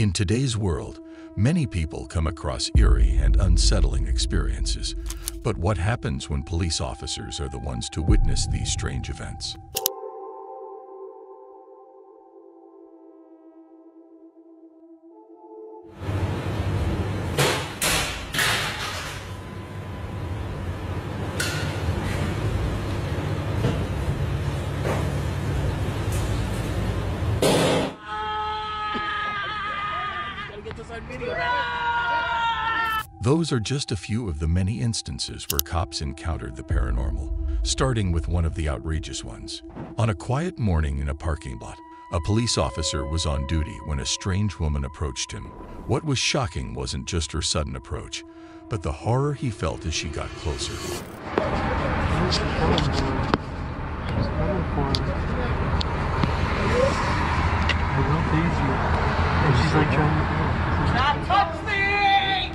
In today's world, many people come across eerie and unsettling experiences. But what happens when police officers are the ones to witness these strange events? Those are just a few of the many instances where cops encountered the paranormal, starting with one of the outrageous ones. On a quiet morning in a parking lot, a police officer was on duty when a strange woman approached him. What was shocking wasn't just her sudden approach, but the horror he felt as she got closer. She's like trying to not touch me!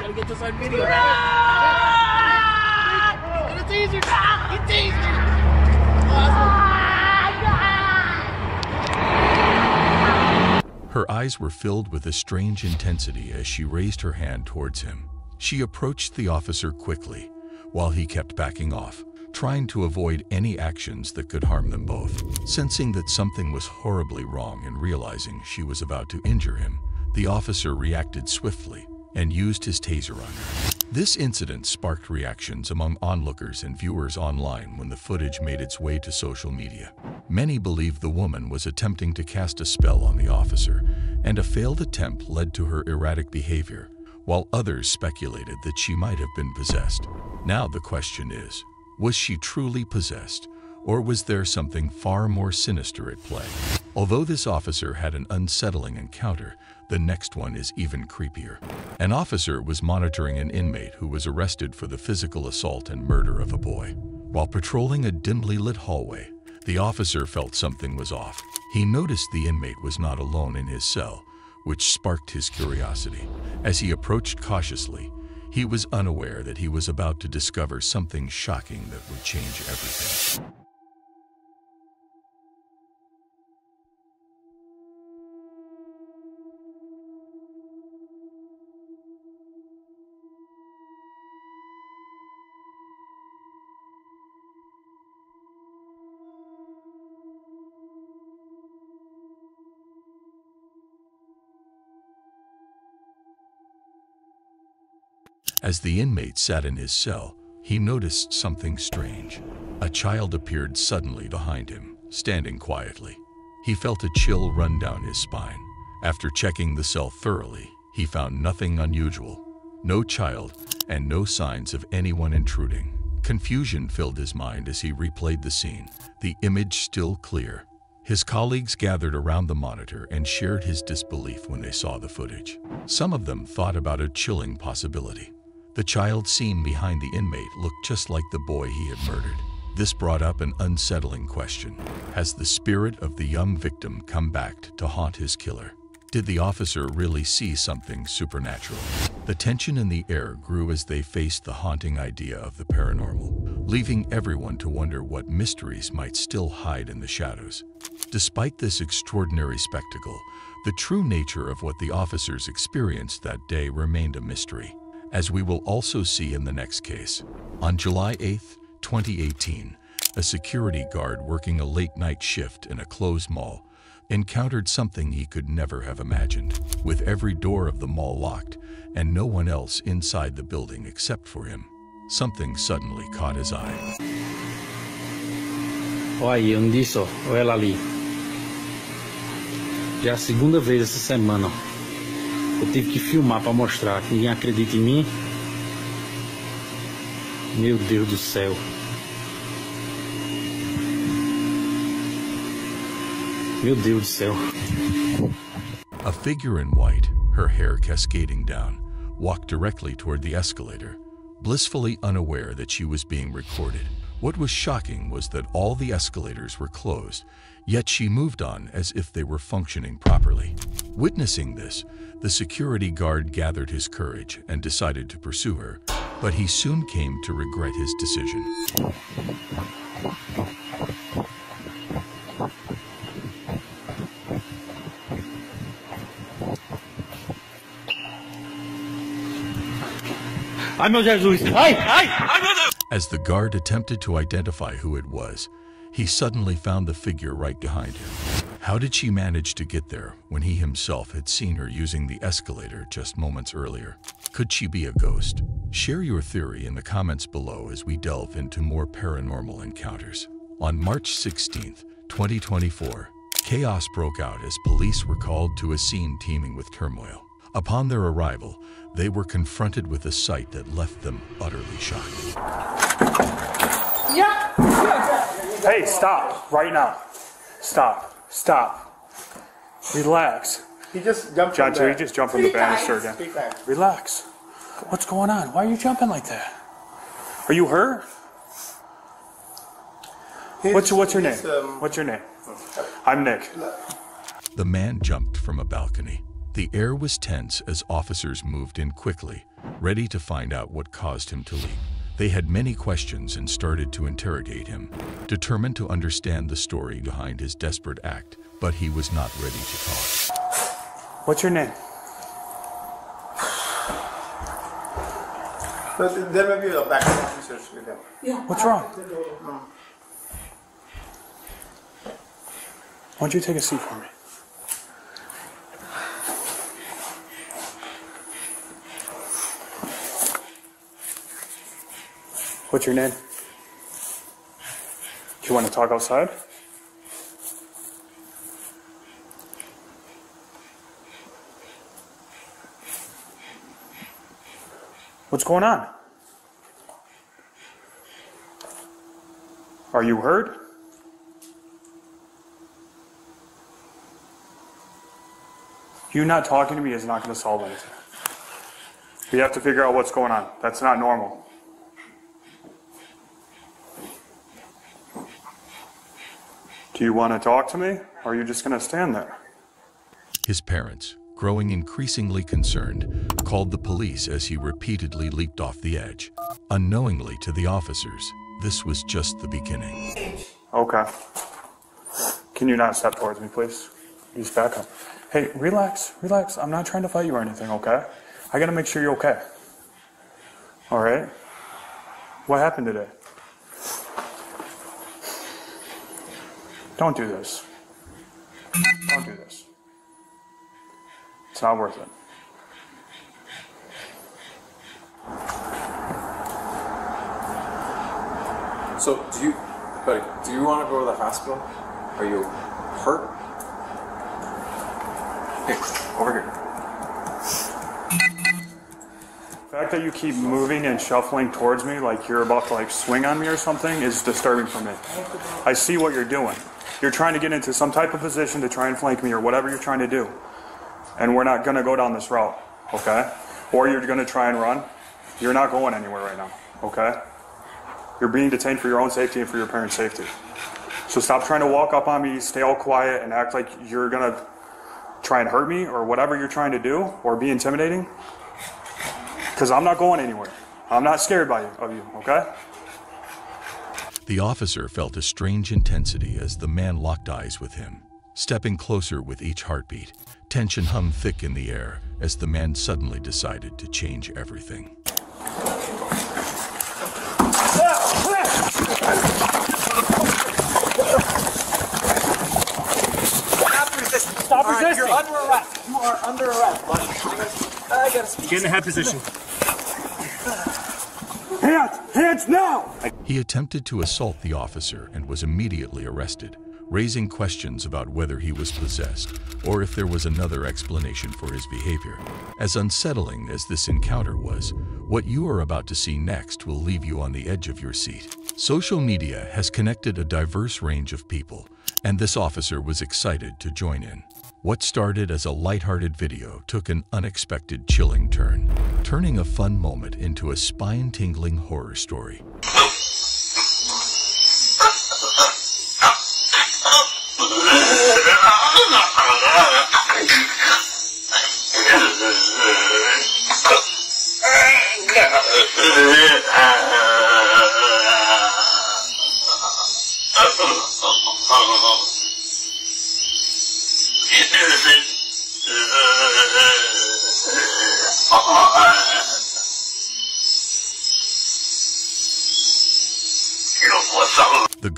Gotta get this on video. And it's easier. It's easier. Her eyes were filled with a strange intensity as she raised her hand towards him. She approached the officer quickly, while he kept backing off, trying to avoid any actions that could harm them both. Sensing that something was horribly wrong and realizing she was about to injure him, the officer reacted swiftly and used his taser on her. This incident sparked reactions among onlookers and viewers online when the footage made its way to social media. Many believed the woman was attempting to cast a spell on the officer, and a failed attempt led to her erratic behavior, while others speculated that she might have been possessed. Now the question is, was she truly possessed, or was there something far more sinister at play? Although this officer had an unsettling encounter, the next one is even creepier. An officer was monitoring an inmate who was arrested for the physical assault and murder of a boy. While patrolling a dimly lit hallway, the officer felt something was off. He noticed the inmate was not alone in his cell, which sparked his curiosity. As he approached cautiously, he was unaware that he was about to discover something shocking that would change everything. As the inmate sat in his cell, he noticed something strange. A child appeared suddenly behind him, standing quietly. He felt a chill run down his spine. After checking the cell thoroughly, he found nothing unusual. No child, and no signs of anyone intruding. Confusion filled his mind as he replayed the scene, the image still clear. His colleagues gathered around the monitor and shared his disbelief when they saw the footage. Some of them thought about a chilling possibility. The child seen behind the inmate looked just like the boy he had murdered. This brought up an unsettling question. Has the spirit of the young victim come back to haunt his killer? Did the officer really see something supernatural? The tension in the air grew as they faced the haunting idea of the paranormal, leaving everyone to wonder what mysteries might still hide in the shadows. Despite this extraordinary spectacle, the true nature of what the officers experienced that day remained a mystery, as we will also see in the next case. On July 8, 2018, a security guard working a late-night shift in a closed mall encountered something he could never have imagined. With every door of the mall locked and no one else inside the building except for him, something suddenly caught his eye. Olha aí, eu não disse, ó, olha ela ali. Já é a segunda vez essa semana, ó. Eu tive que filmar para mostrar, que ninguém acredita em mim. Meu Deus do céu. Meu Deus do céu. A figure in white, her hair cascading down, walked directly toward the escalator, blissfully unaware that she was being recorded. What was shocking was that all the escalators were closed, yet she moved on as if they were functioning properly. Witnessing this, the security guard gathered his courage and decided to pursue her, but he soon came to regret his decision. Ai, meu Jesus! Ai! Ai! Ai, meu Deus! As the guard attempted to identify who it was, he suddenly found the figure right behind him. How did she manage to get there when he himself had seen her using the escalator just moments earlier? Could she be a ghost? Share your theory in the comments below as we delve into more paranormal encounters. On March 16th, 2024, chaos broke out as police were called to a scene teeming with turmoil. Upon their arrival, they were confronted with a sight that left them utterly shocked. Hey, stop right now. Stop. Stop. Relax. He just jumped John, from so there. he just jumped from the banister again. Relax. What's going on? Why are you jumping like that? Are you hurt? What's your name? What's your name? I'm Nick. The man jumped from a balcony. The air was tense as officers moved in quickly, ready to find out what caused him to leap. They had many questions and started to interrogate him, determined to understand the story behind his desperate act, but he was not ready to talk. What's your name? But there may be a backup officers with them. Yeah. What's wrong? Why don't you take a seat for me? What's your name? Do you want to talk outside? What's going on? Are you hurt? You not talking to me is not going to solve anything. We have to figure out what's going on. That's not normal. Do you want to talk to me, or are you just going to stand there? His parents, growing increasingly concerned, called the police as he repeatedly leaped off the edge. Unknowingly to the officers, this was just the beginning. Okay. Can you not step towards me, please? Just back up. Hey, relax, relax. I'm not trying to fight you or anything, okay? I got to make sure you're okay. All right? What happened today? Don't do this. Don't do this. It's not worth it. So, buddy, do you want to go to the hospital? Are you hurt? Hey, over here. The fact that you keep moving and shuffling towards me like you're about to swing on me or something is disturbing for me. I see what you're doing. You're trying to get into some type of position to try and flank me or whatever you're trying to do. And we're not going to go down this route, okay? Or you're going to try and run. You're not going anywhere right now, okay? You're being detained for your own safety and for your parents' safety. So stop trying to walk up on me, stay all quiet, and act like you're going to try and hurt me or whatever you're trying to do or be intimidating. Because I'm not going anywhere. I'm not scared of you, okay? The officer felt a strange intensity as the man locked eyes with him. Stepping closer with each heartbeat, tension hung thick in the air as the man suddenly decided to change everything. Stop resisting. You're under arrest. You are under arrest, buddy. I gotta speak. Get in the head position. Hands now! He attempted to assault the officer and was immediately arrested, raising questions about whether he was possessed or if there was another explanation for his behavior. As unsettling as this encounter was, what you are about to see next will leave you on the edge of your seat. Social media has connected a diverse range of people, and this officer was excited to join in. What started as a lighthearted video took an unexpected chilling turn, turning a fun moment into a spine-tingling horror story.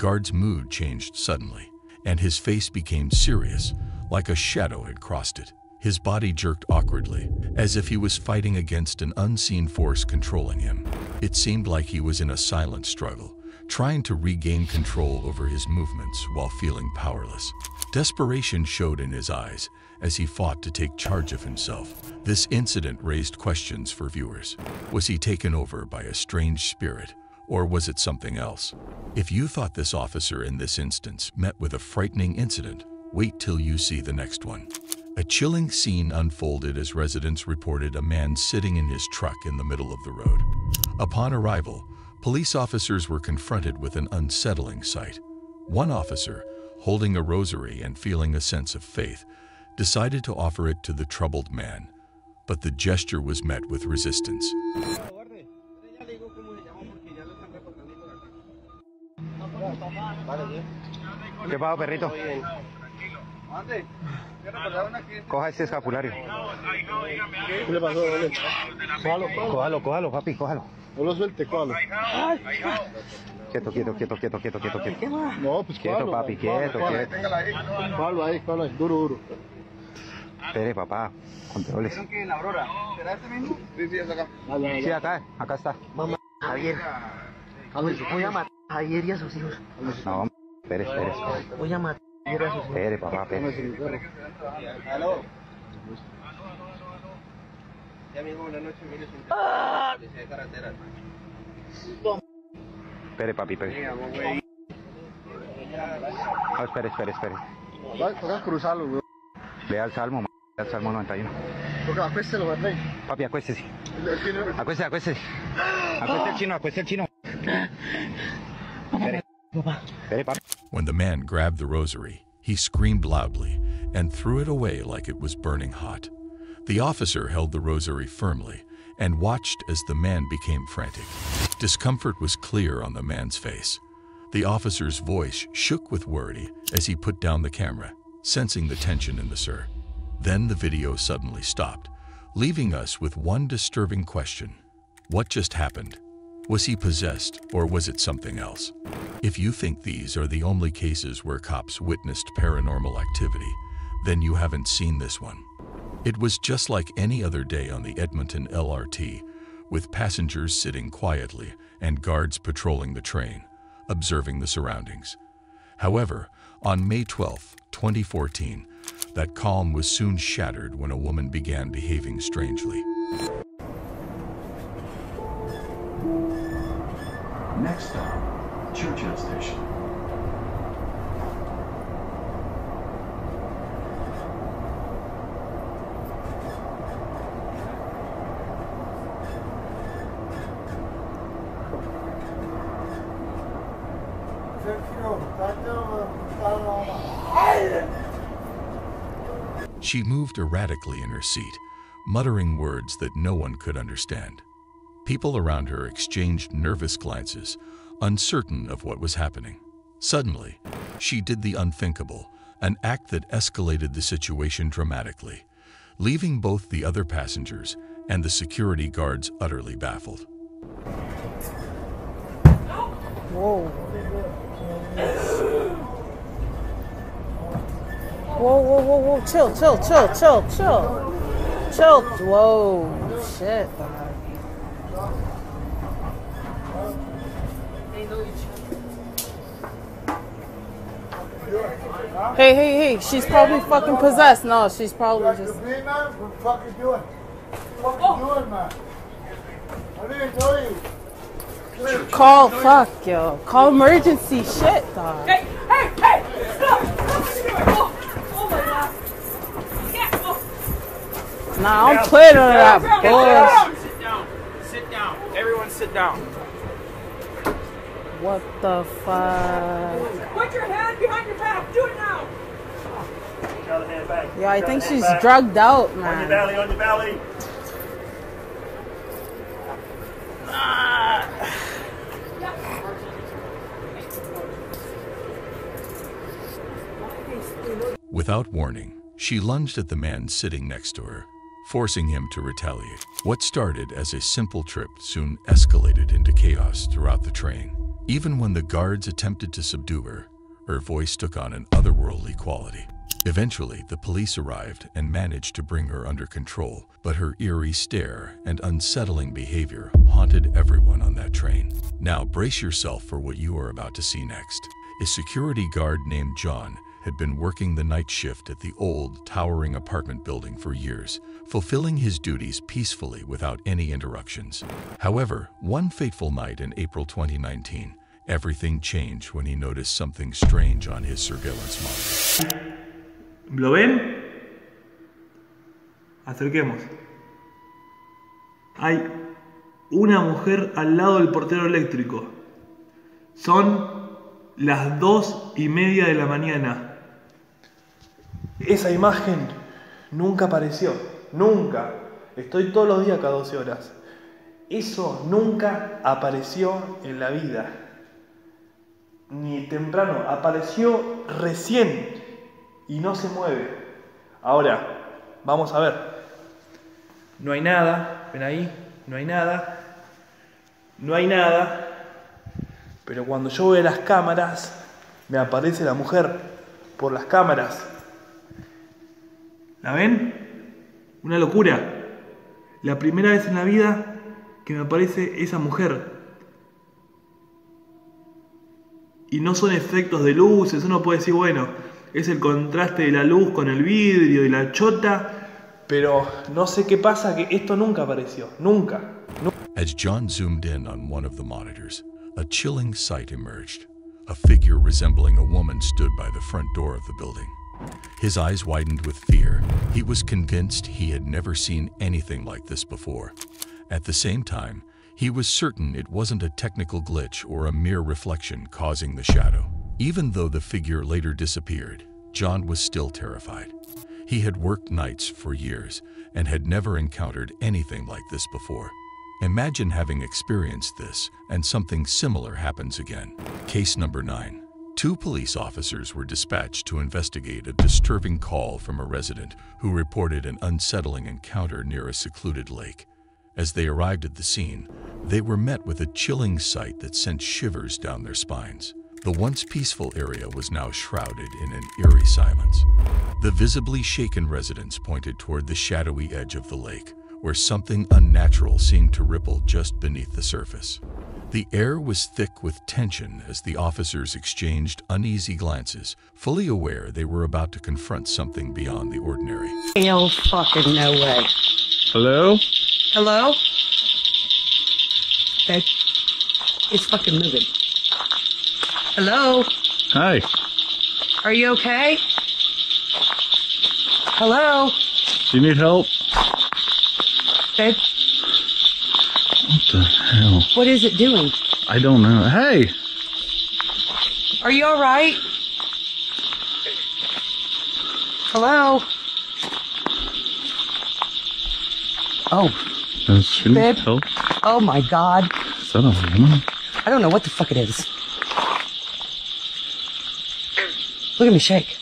guard's mood changed suddenly, and his face became serious, like a shadow had crossed it. His body jerked awkwardly, as if he was fighting against an unseen force controlling him. It seemed like he was in a silent struggle, trying to regain control over his movements while feeling powerless. Desperation showed in his eyes as he fought to take charge of himself. This incident raised questions for viewers. Was he taken over by a strange spirit, or was it something else? If you thought this officer in this instance met with a frightening incident, wait till you see the next one. A chilling scene unfolded as residents reported a man sitting in his truck in the middle of the road. Upon arrival, police officers were confronted with an unsettling sight. One officer, holding a rosary and feeling a sense of faith, decided to offer it to the troubled man, but the gesture was met with resistance. ¿Qué pasa, perrito? Coja ese escapulario. ¿Qué le pasó? Cójalo, papi, cójalo. No lo suelte, cójalo. Quieto. No, pues Quieto, cójalo, papi, cójalo, quieto. Cójalo ahí, duro. Espere, papá, controles. ¿En la Aurora? ¿Será este mismo? Sí, es acá. Sí, acá está. Mamá, Javier. Voy a matar a Javier y a sus hijos. No, espere. Voy a matar a Javier y a sus hijos. Espere, papá, espere. Aló. Ya mismo, buenas noches, mire su de carretera. Espere, papi, espere. No, espere. Toca cruzarlo, güey. Lea el Salmo, lea el Salmo 91. Toca, acuéstelo, ¿verdad? Papi, acuéstese. Acuéstese. Acuéstese el chino. Espere, papi. When the man grabbed the rosary, he screamed loudly and threw it away like it was burning hot. The officer held the rosary firmly and watched as the man became frantic. Discomfort was clear on the man's face. The officer's voice shook with worry as he put down the camera, sensing the tension in the stir. Then the video suddenly stopped, leaving us with one disturbing question. What just happened? Was he possessed, or was it something else? If you think these are the only cases where cops witnessed paranormal activity, then you haven't seen this one. It was just like any other day on the Edmonton LRT, with passengers sitting quietly and guards patrolling the train, observing the surroundings. However, on May 12, 2014, that calm was soon shattered when a woman began behaving strangely. Next stop, Churchill Station. She moved erratically in her seat, muttering words that no one could understand. People around her exchanged nervous glances, uncertain of what was happening. Suddenly, she did the unthinkable, an act that escalated the situation dramatically, leaving both the other passengers and the security guards utterly baffled. Whoa. Whoa. Chill. Whoa. Shit. Hey. She's probably fucking possessed. No, she's probably just... What the fuck you doing? What you doing, man? I didn't tell you. Call emergency shit, dog. Hey! Stop! Oh my God! Nah, I'm playing on that bullshit. Sit down. Everyone sit down. What the fuck? Put your hand behind your back. Do it now. Yeah, I think she's drugged out, man. On your belly. Without warning, she lunged at the man sitting next to her, forcing him to retaliate. What started as a simple trip soon escalated into chaos throughout the train. Even when the guards attempted to subdue her, her voice took on an otherworldly quality. Eventually, the police arrived and managed to bring her under control, but her eerie stare and unsettling behavior haunted everyone on that train. Now, brace yourself for what you are about to see next. A security guard named John had been working the night shift at the old, towering apartment building for years, fulfilling his duties peacefully without any interruptions. However, one fateful night in April 2019, everything changed when he noticed something strange on his surveillance monitor. ¿Lo ven? Acerquemos. Hay una mujer al lado del portero eléctrico. Son las 2:30 de la mañana. Esa imagen nunca apareció. Nunca. Estoy todos los días cada 12 horas. Eso nunca apareció en la vida. Ni temprano. Apareció recién. Y no se mueve. Ahora, vamos a ver. No hay nada. ¿Ven ahí? No hay nada. No hay nada. Pero cuando yo veo las cámaras, me aparece la mujer por las cámaras. ¿La ven? Una locura. La primera vez en la vida que me aparece esa mujer. Y no son efectos de luces. Uno puede decir, bueno, es el contraste de la luz con el vidrio y la chota. Pero no sé qué pasa, que esto nunca apareció. Nunca. As John zoomed in on one of the monitors, a chilling sight emerged. A figure resembling a woman stood by the front door of the building. His eyes widened with fear. He was convinced he had never seen anything like this before. At the same time, he was certain it wasn't a technical glitch or a mere reflection causing the shadow. Even though the figure later disappeared, John was still terrified. He had worked nights for years and had never encountered anything like this before. Imagine having experienced this and something similar happens again. Case number 9. 2 police officers were dispatched to investigate a disturbing call from a resident who reported an unsettling encounter near a secluded lake. As they arrived at the scene, they were met with a chilling sight that sent shivers down their spines. The once peaceful area was now shrouded in an eerie silence. The visibly shaken residents pointed toward the shadowy edge of the lake, where something unnatural seemed to ripple just beneath the surface. The air was thick with tension as the officers exchanged uneasy glances, fully aware they were about to confront something beyond the ordinary. Hell fucking no way. Hello? Hello? Okay. It's fucking moving. Hello? Hi. Are you okay? Hello? Do you need help? Babe? What the hell? What is it doing? I don't know. Hey! Are you alright? Hello? Oh. Does she need Babe? help? Oh my god. Is that a woman? I don't know what the fuck it is. Look at me shake.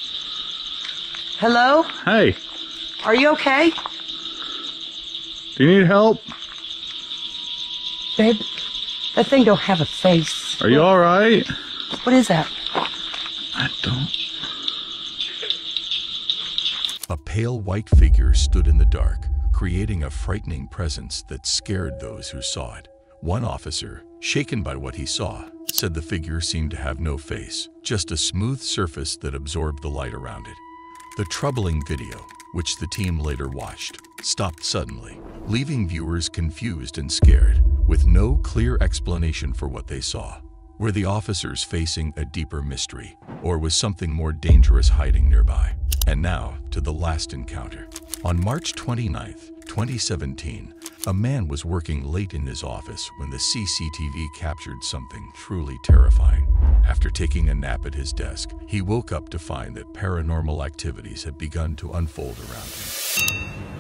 Hello? Hey! Are you okay? Do you need help? Babe, that thing don't have a face. Are you alright? What is that? I don't... A pale white figure stood in the dark, creating a frightening presence that scared those who saw it. One officer, shaken by what he saw, said the figure seemed to have no face, just a smooth surface that absorbed the light around it. The troubling video, which the team later watched, stopped suddenly, leaving viewers confused and scared, with no clear explanation for what they saw. Were the officers facing a deeper mystery, or was something more dangerous hiding nearby? And now, to the last encounter. On March 29th, 2017, a man was working late in his office when the CCTV captured something truly terrifying. After taking a nap at his desk, he woke up to find that paranormal activities had begun to unfold around him.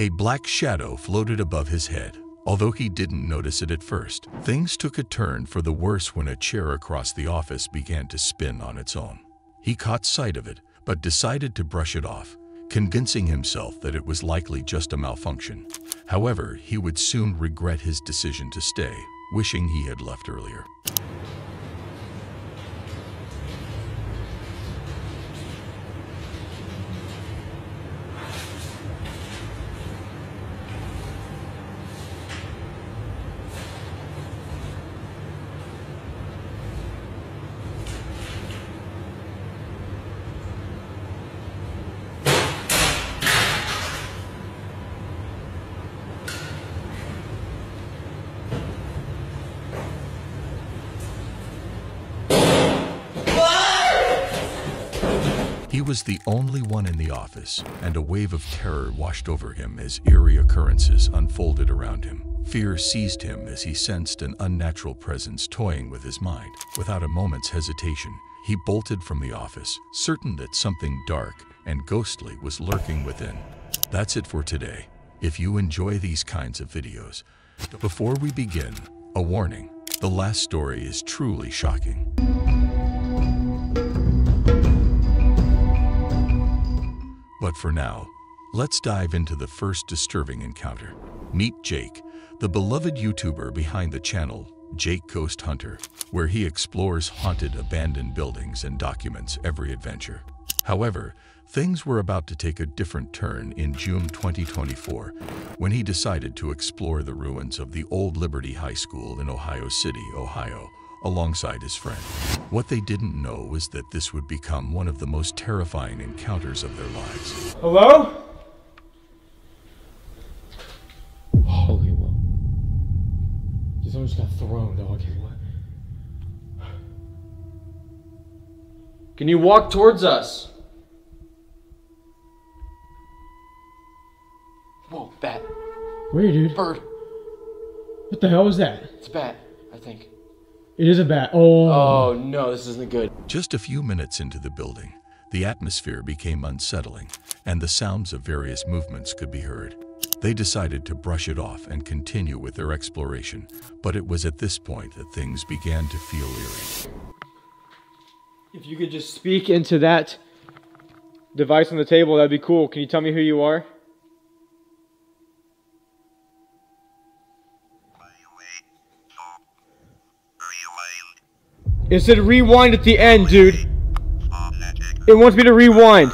A black shadow floated above his head. Although he didn't notice it at first, things took a turn for the worse when a chair across the office began to spin on its own. He caught sight of it, but decided to brush it off, convincing himself that it was likely just a malfunction. However, he would soon regret his decision to stay, wishing he had left earlier. He was the only one in the office, and a wave of terror washed over him as eerie occurrences unfolded around him. Fear seized him as he sensed an unnatural presence toying with his mind. Without a moment's hesitation, he bolted from the office, certain that something dark and ghostly was lurking within. That's it for today. If you enjoy these kinds of videos, before we begin, a warning: the last story is truly shocking. But for now, let's dive into the first disturbing encounter. Meet Jake, the beloved YouTuber behind the channel Jake Ghost Hunter, where he explores haunted, abandoned buildings and documents every adventure. However, things were about to take a different turn in June 2024, when he decided to explore the ruins of the old Liberty High School in Ohio City, Ohio, alongside his friend. What they didn't know was that this would become one of the most terrifying encounters of their lives. Hello? Holy well. Someone just got thrown, dog. What? Can you walk towards us? Whoa, bat. Where, dude? Bird. What the hell was that? It's a bat, I think. It is a bat. Oh. Oh no, this isn't good. Just a few minutes into the building, the atmosphere became unsettling, and the sounds of various movements could be heard. They decided to brush it off and continue with their exploration, but it was at this point that things began to feel eerie. If you could just speak into that device on the table, that'd be cool. Can you tell me who you are? It said rewind at the end, dude. It wants me to rewind.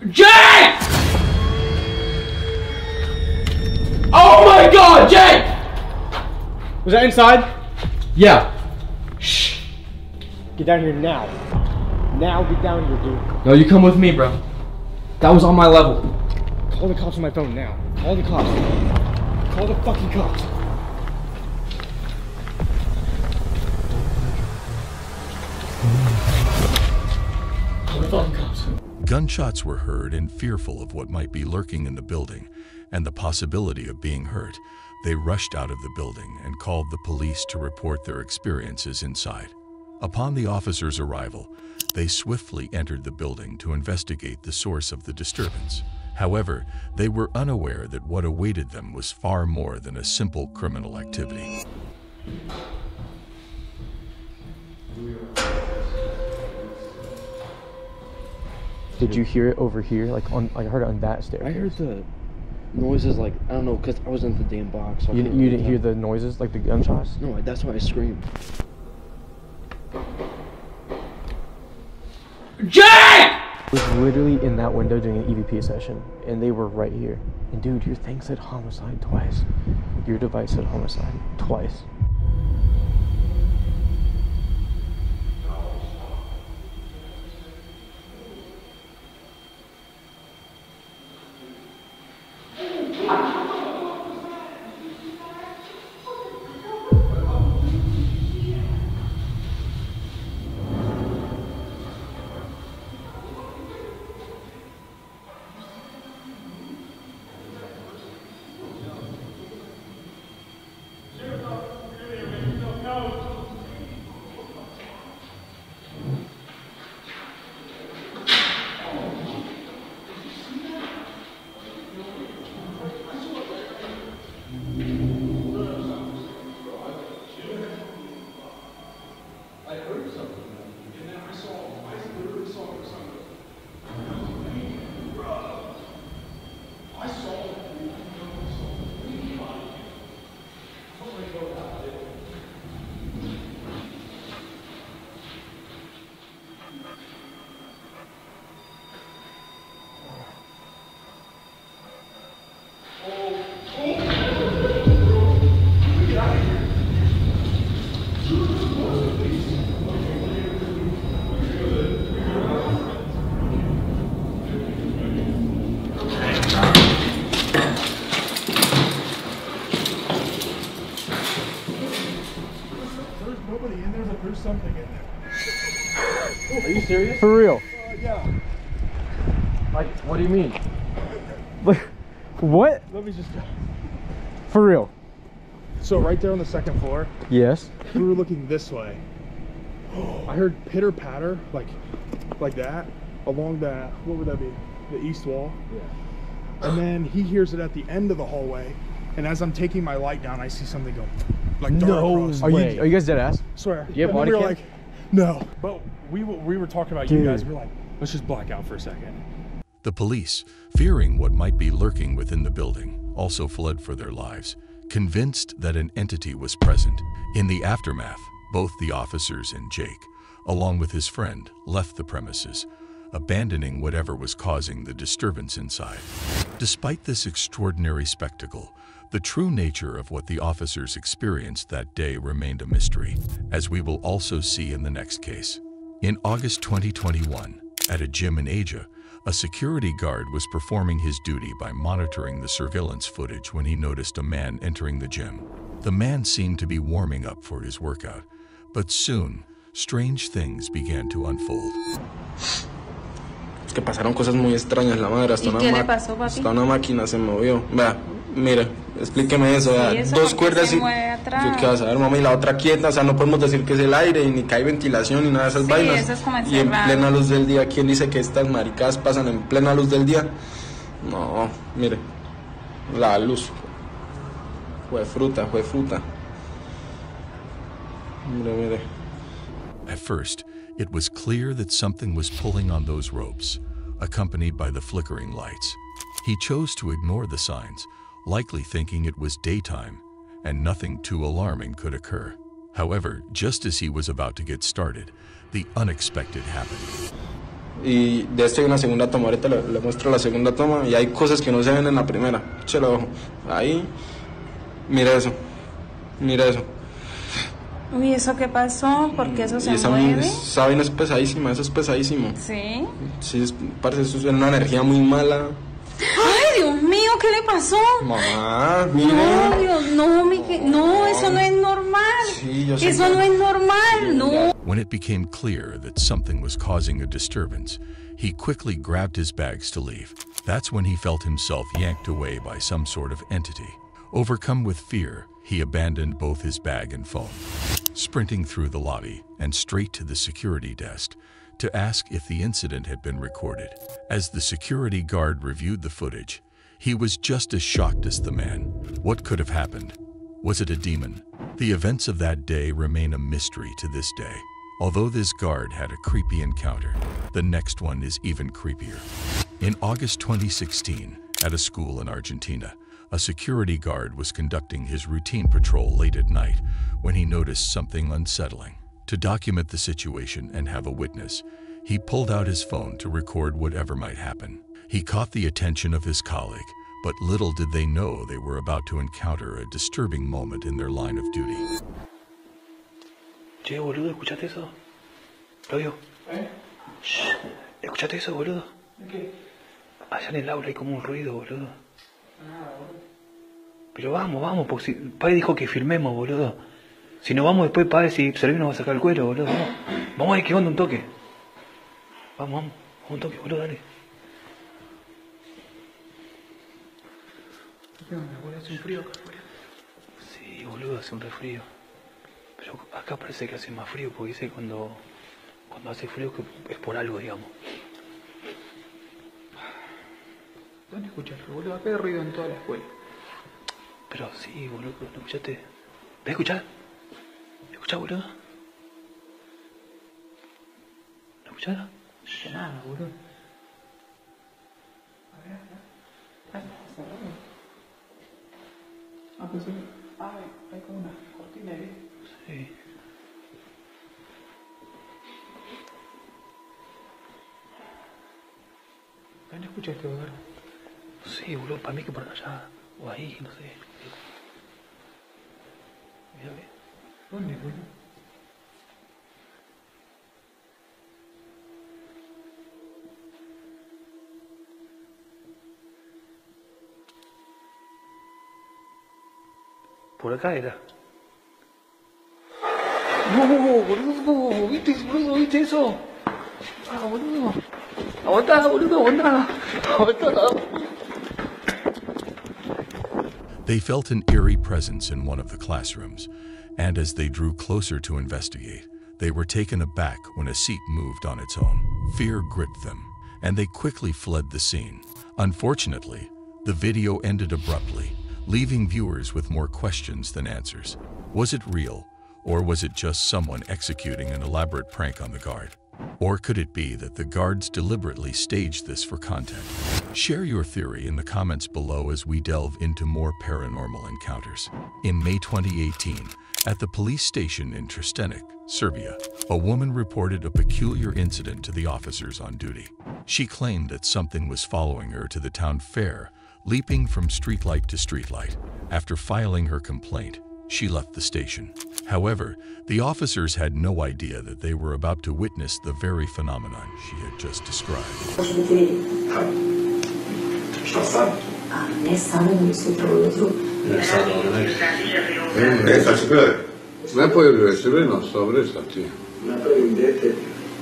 Jake! Oh my God, Jake! Was that inside? Yeah. Shh. Get down here now. Now get down here, dude. No, you come with me, bro. That was on my level. Call the cops on my phone now. Call the cops. Call the fucking cops. Call the fucking cops. Gunshots were heard, and fearful of what might be lurking in the building and the possibility of being hurt, they rushed out of the building and called the police to report their experiences inside. Upon the officers' arrival, they swiftly entered the building to investigate the source of the disturbance. However, they were unaware that what awaited them was far more than a simple criminal activity. Did you hear it over here? Like I heard it on that staircase. I heard the noises, like, I don't know, because I was in the damn box. So you didn't hear the noises, like the gunshots? No, that's why I screamed. Jake! I was literally in that window doing an EVP session, and they were right here. And dude, your thing said homicide twice. Your device said homicide twice. Nobody in there, but there's something in there. Are you serious? For real? Yeah. Like, what do you mean? What? Let me just. For real? So right there on the second floor. Yes. We were looking this way. I heard pitter patter, like that, along that. What would that be? The east wall. Yeah. And then he hears it at the end of the hallway, and as I'm taking my light down, I see something go, like dart across. Are you guys dead ass? Swear. Do you have body we were cam? like, no. But we were talking about you guys. We were like, let's just black out for a second. The police, fearing what might be lurking within the building, also fled for their lives, convinced that an entity was present. In the aftermath, both the officers and Jake, along with his friend, left the premises, abandoning whatever was causing the disturbance inside. Despite this extraordinary spectacle, the true nature of what the officers experienced that day remained a mystery, as we will also see in the next case. In August 2021, at a gym in Asia, a security guard was performing his duty by monitoring the surveillance footage when he noticed a man entering the gym. The man seemed to be warming up for his workout, but soon, strange things began to unfold. Es que pasaron cosas muy extrañas, la madre, hasta una máquina se movió. Vea, mire, explíqueme eso, vea, eso dos cuerdas y... Yo qué vas a ver, mami, la otra quieta, o sea, no podemos decir que es el aire, ni que hay ventilación, ni nada de esas vainas. Eso es como y en plena luz del día, ¿quién dice que estas maricadas pasan en plena luz del día? No, mire, la luz. Fue fruta. Mire. At first, it was clear that something was pulling on those ropes, accompanied by the flickering lights. He chose to ignore the signs, likely thinking it was daytime, and nothing too alarming could occur. However, just as he was about to get started, the unexpected happened. Y de esto hay una segunda toma, ahorita le muestro la segunda toma, y hay cosas que no se ven en la primera. Échalo ojo. Ahí, mira eso. Uy, ¿eso qué pasó? ¿Por qué eso se esa mueve? Esa vaina es pesadísima, eso es pesadísimo. ¿Sí? Sí, parece eso es una energía muy mala. ¡Ay, Dios mío! ¿Qué le pasó? Mamá, mire. No, Dios, no, eso no es normal. Sí, yo sé eso no es normal, no. When it became clear that something was causing a disturbance, he quickly grabbed his bags to leave. That's when he felt himself yanked away by some sort of entity. Overcome with fear, he abandoned both his bag and phone, sprinting through the lobby and straight to the security desk to ask if the incident had been recorded. As the security guard reviewed the footage, he was just as shocked as the man. What could have happened? Was it a demon? The events of that day remain a mystery to this day. Although this guard had a creepy encounter, the next one is even creepier. In August 2016, at a school in Argentina, a security guard was conducting his routine patrol late at night when he noticed something unsettling. To document the situation and have a witness, he pulled out his phone to record whatever might happen. He caught the attention of his colleague, but little did they know they were about to encounter a disturbing moment in their line of duty. Che, boludo, ¿escuchaste eso? Claudio. Shh, ¿escuchaste eso, boludo? ¿Qué? Allá en el aula hay como un ruido, boludo. Pero vamos, porque si... Padre dijo que filmemos, boludo. Si no vamos después, padre, si Servino nos va a sacar el cuero, boludo. Vamos a ver qué onda un toque. Vamos un toque, boludo, dale. ¿Qué onda, boludo? ¿Hace un frío acá afuera? Sí, boludo, hace un refrío. Pero acá parece que hace más frío, porque dice cuando hace frío que es por algo, digamos. ¿Dónde escuchaste, boludo? Acá hay ruido en toda la escuela. Pero sí, boludo, ¿no escuchaste? ¿Ves escuchar? ¿Escuchás, boludo? ¿No escuchás? No escuché nada, boludo. A ver. Ah, pues sí. Ah, hay como una cortina ahí. Sí. ¿Dónde escuchaste, boludo? Sí, boludo, para mí que por allá, o ahí, no sé. Mira, ve. ¿Dónde, boludo? Por acá era. No, boludo, ¿viste eso? Ah, boludo. Aguantá, boludo, aguantá. They felt an eerie presence in one of the classrooms, and as they drew closer to investigate, they were taken aback when a seat moved on its own. Fear gripped them, and they quickly fled the scene. Unfortunately, the video ended abruptly, leaving viewers with more questions than answers. Was it real, or was it just someone executing an elaborate prank on the guard? Or could it be that the guards deliberately staged this for content? Share your theory in the comments below as we delve into more paranormal encounters. In May 2018, at the police station in Trstenik, Serbia, a woman reported a peculiar incident to the officers on duty. She claimed that something was following her to the town fair, leaping from streetlight to streetlight. After filing her complaint, she left the station. However, the officers had no idea that they were about to witness the very phenomenon she had just described.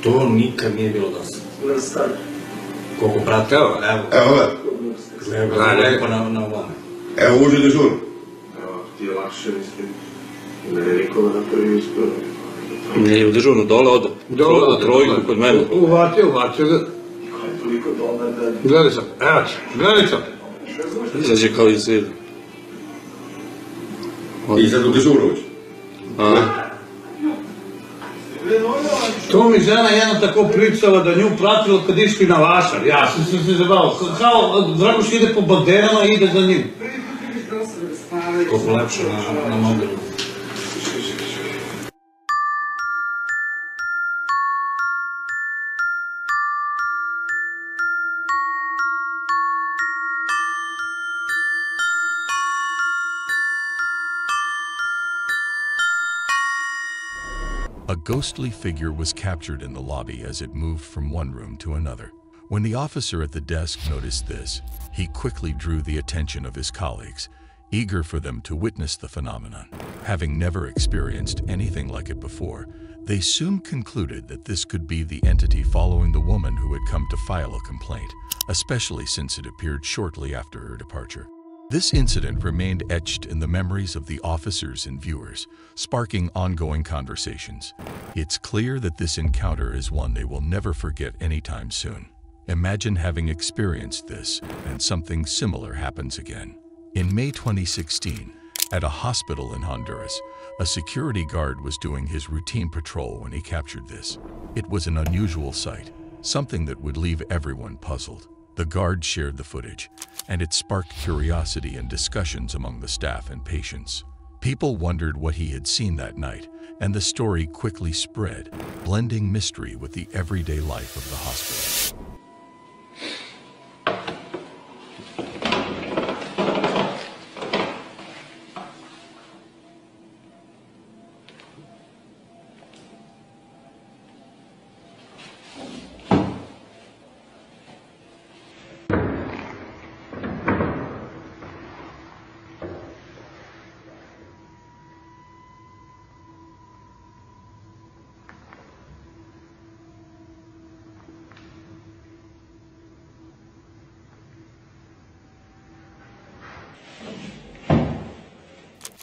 To nikad nije bilo do sada. Koliko prate? Evo, lepo na ovome. Evo, uđe dežur. Evo, ti je lakše, mislim. Ne je nikoga na prvi uspio. Ne, u dežurnu, dole odo. Trojku kod mene. Uvatio ga. Gledaj sam, evo će, gledaj sam. Izađe kao iz zida. I sad u dežuru uđe. To mi žena jedna tako pričala da nju pratilo kad išli na vašar. Ja sam se zabavio. Kao Dragoš ide po banderama i ide za njim. Koliko lepše na mobilu. A ghostly figure was captured in the lobby as it moved from one room to another. When the officer at the desk noticed this, he quickly drew the attention of his colleagues, eager for them to witness the phenomenon. Having never experienced anything like it before, they soon concluded that this could be the entity following the woman who had come to file a complaint, especially since it appeared shortly after her departure. This incident remained etched in the memories of the officers and viewers, sparking ongoing conversations. It's clear that this encounter is one they will never forget anytime soon. Imagine having experienced this and something similar happens again. In May 2016, at a hospital in Honduras, a security guard was doing his routine patrol when he captured this. It was an unusual sight, something that would leave everyone puzzled. The guard shared the footage, and it sparked curiosity and discussions among the staff and patients. People wondered what he had seen that night, and the story quickly spread, blending mystery with the everyday life of the hospital.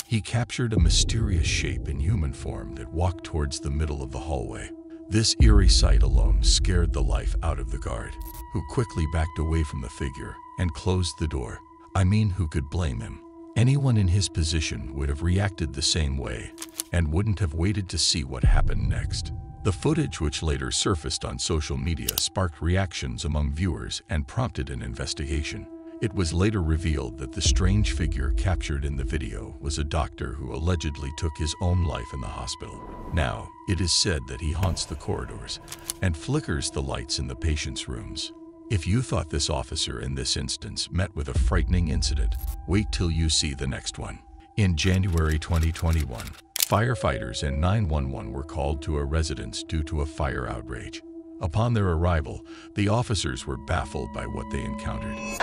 He captured a mysterious shape in human form that walked towards the middle of the hallway. This eerie sight alone scared the life out of the guard, who quickly backed away from the figure and closed the door. I mean, who could blame him? Anyone in his position would have reacted the same way and wouldn't have waited to see what happened next. The footage, which later surfaced on social media, sparked reactions among viewers and prompted an investigation. It was later revealed that the strange figure captured in the video was a doctor who allegedly took his own life in the hospital. Now, it is said that he haunts the corridors and flickers the lights in the patients' rooms. If you thought this officer in this instance met with a frightening incident, wait till you see the next one. In January 2021, firefighters and 911 were called to a residence due to a fire outrage. Upon their arrival, the officers were baffled by what they encountered. 1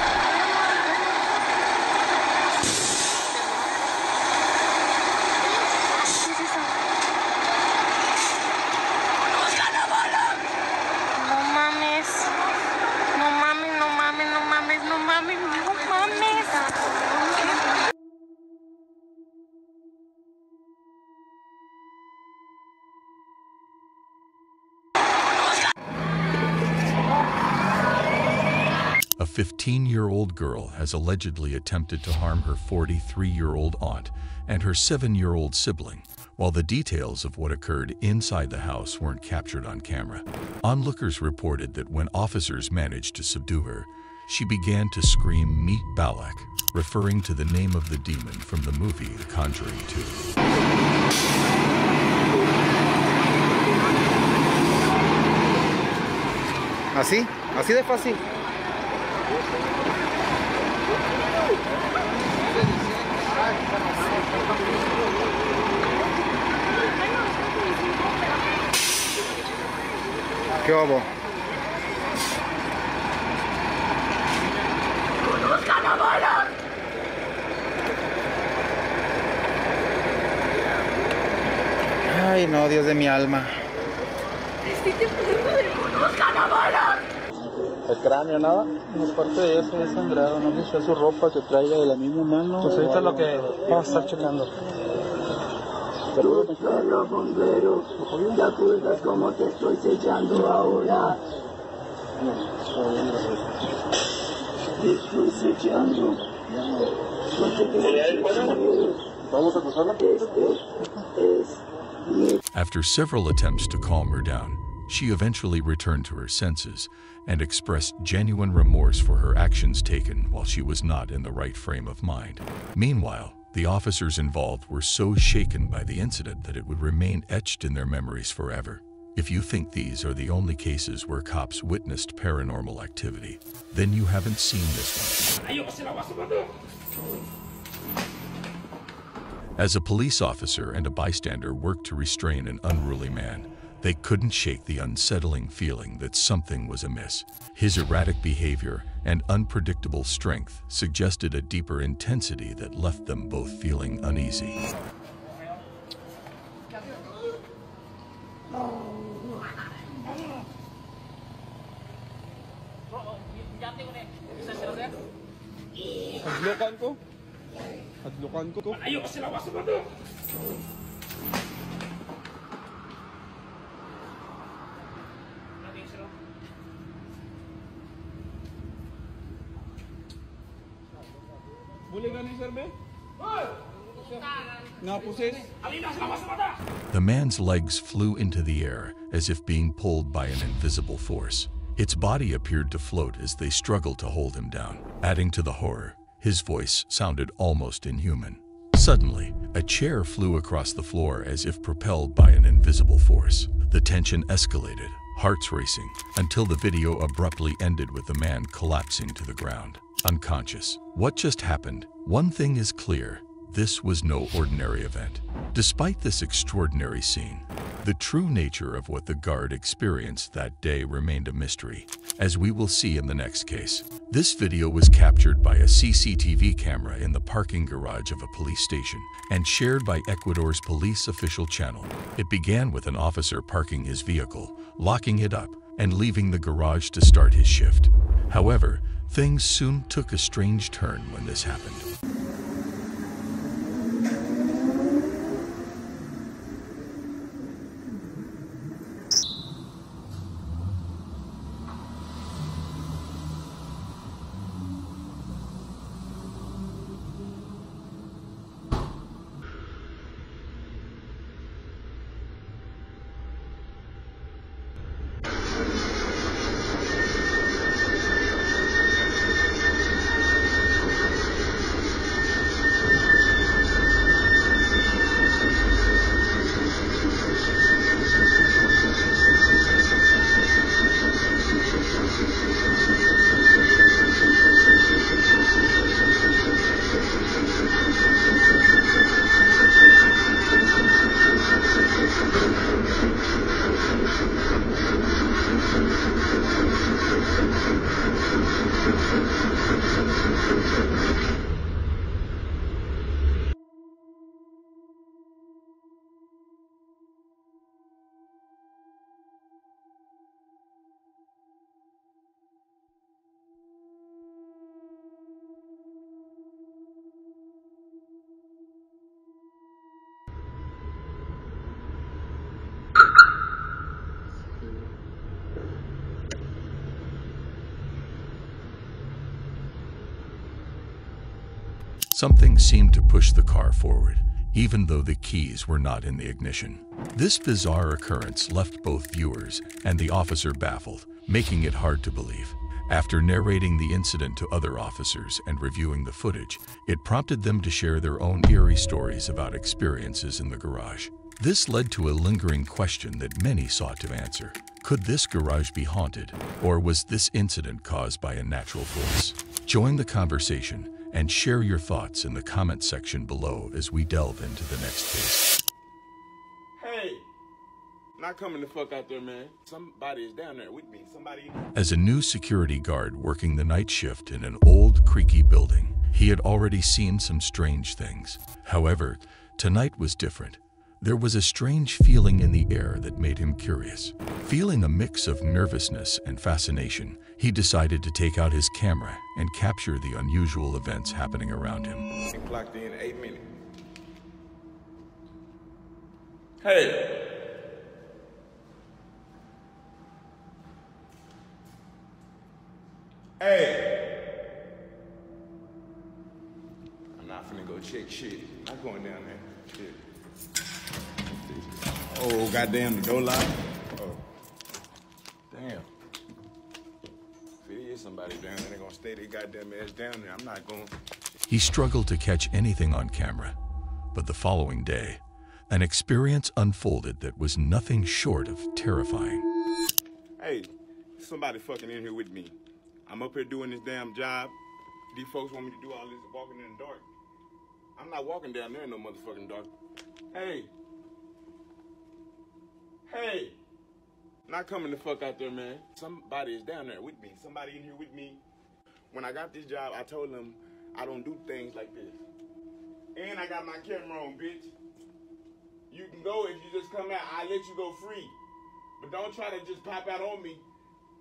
15-year-old girl has allegedly attempted to harm her 43-year-old aunt and her 7-year-old sibling, while the details of what occurred inside the house weren't captured on camera. Onlookers reported that when officers managed to subdue her, she began to scream "Meet Balak," referring to the name of the demon from the movie The Conjuring 2. Así, así de fácil. ¿Qué hubo? Ay, no, Dios de mi alma. El cráneo, nada. No es parte de eso, es sangrado. No sé si es su ropa que traiga de la misma mano. Pues ahorita es lo que vamos a estar checando. Solo bombero, ¿te acuerdas cómo te estoy sellando ahora? Te estoy sellando. Vamos a cruzarla. After several attempts to calm her down, she eventually returned to her senses and expressed genuine remorse for her actions taken while she was not in the right frame of mind. Meanwhile, the officers involved were so shaken by the incident that it would remain etched in their memories forever. If you think these are the only cases where cops witnessed paranormal activity, then you haven't seen this one. As a police officer and a bystander worked to restrain an unruly man, they couldn't shake the unsettling feeling that something was amiss. His erratic behavior and unpredictable strength suggested a deeper intensity that left them both feeling uneasy. Adlukan ko. Ayaw kasi lawas mo to. The man's legs flew into the air as if being pulled by an invisible force. Its body appeared to float as they struggled to hold him down. Adding to the horror, his voice sounded almost inhuman. Suddenly, a chair flew across the floor as if propelled by an invisible force. The tension escalated, hearts racing, until the video abruptly ended with the man collapsing to the ground, unconscious. What just happened? One thing is clear. This was no ordinary event. Despite this extraordinary scene, the true nature of what the guard experienced that day remained a mystery, as we will see in the next case. This video was captured by a CCTV camera in the parking garage of a police station and shared by Ecuador's police official channel. It began with an officer parking his vehicle, locking it up, and leaving the garage to start his shift. However, things soon took a strange turn when this happened. Something seemed to push the car forward, even though the keys were not in the ignition. This bizarre occurrence left both viewers and the officer baffled, making it hard to believe. After narrating the incident to other officers and reviewing the footage, it prompted them to share their own eerie stories about experiences in the garage. This led to a lingering question that many sought to answer. Could this garage be haunted, or was this incident caused by a natural force? Join the conversation and share your thoughts in the comment section below as we delve into the next case. Hey, not coming the fuck out there, man. Somebody is down there with me. Somebody. As a new security guard working the night shift in an old, creaky building, he had already seen some strange things. However, tonight was different. There was a strange feeling in the air that made him curious. Feeling a mix of nervousness and fascination, he decided to take out his camera and capture the unusual events happening around him. Clocked in 8 minutes. Hey. Hey. I'm not finna go check shit. I'm not going down there. Shit. Oh, goddamn, the door locked. Oh. Damn. If it is somebody down there, they're gonna stay their goddamn ass down there. I'm not going. He struggled to catch anything on camera, but the following day, an experience unfolded that was nothing short of terrifying. Hey, somebody fucking in here with me. I'm up here doing this damn job. These folks want me to do all this walking in the dark. I'm not walking down there in no motherfucking dark. Hey. Hey. Not coming the fuck out there, man. Somebody is down there with me. Somebody in here with me. When I got this job, I told them I don't do things like this. And I got my camera on, bitch. You can go if you just come out. I'll let you go free. But don't try to just pop out on me.